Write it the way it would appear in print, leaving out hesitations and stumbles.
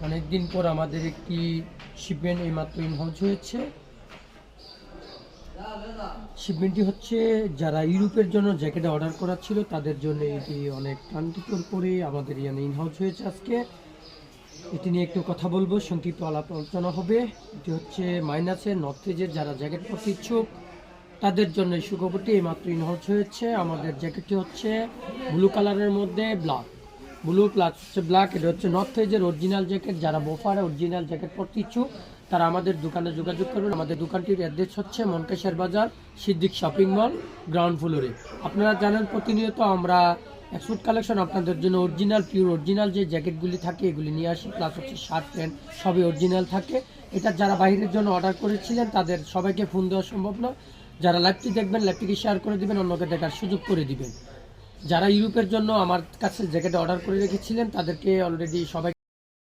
অনেকদিন পর আমাদের একটি শিপমেন্ট এইমাত্র ইনহাউস হয়েছে। শিপমেন্টটি হচ্ছে যারা ইউরোপের জন্য জ্যাকেট অর্ডার করা ছিল তাদের জন্য এটি অনেক ক্লান্তিকর করে আমাদের এখানে ইনহাউস হয়েছে আজকে। এটি নিয়ে একটু কথা বলবো, সংক্ষিপ্ত আলাপ আলোচনা হবে। এটি হচ্ছে মাইনাসের নর্থ ফেজের যারা জ্যাকেট পরতে ইচ্ছুক তাদের জন্য এই সুখবরটি এইমাত্র ইনহাউস হয়েছে। আমাদের জ্যাকেটটি হচ্ছে ব্লু কালারের মধ্যে ব্লু প্লাস হচ্ছে ব্ল্যাক। এটা হচ্ছে নর্থ ফেজের অরিজিনাল জ্যাকেট। যারা বোফার অরিজিনাল জ্যাকেট পরতে ইচ্ছুক তারা আমাদের দোকানে যোগাযোগ করবেন। আমাদের দোকানটির অ্যাড্রেস হচ্ছে মনকেশ্বর বাজার সিদ্দিক শপিং মল গ্রাউন্ড ফ্লোরে। আপনারা জানেন প্রতিনিয়ত আমরা এক্সপোর্ট কালেকশন আপনাদের জন্য অরিজিনাল পিওর অরিজিনাল যে জ্যাকেটগুলি থাকে এগুলি নিয়ে আসি, প্লাস হচ্ছে শার্ট প্যান্ট সবই অরিজিনাল থাকে। এটা যারা বাইরের জন্য অর্ডার করেছিলেন তাদের সবাইকে ফোন দেওয়া সম্ভব না। যারা লাইভটি দেখবেন লাইভটিকে শেয়ার করে দিবেন, অন্যকে দেখার সুযোগ করে দিবেন। যারা ইউরোপের জন্য আমার কাছে জ্যাকেট অর্ডার করে রেখেছিলেন তাদেরকে অলরেডি সবাই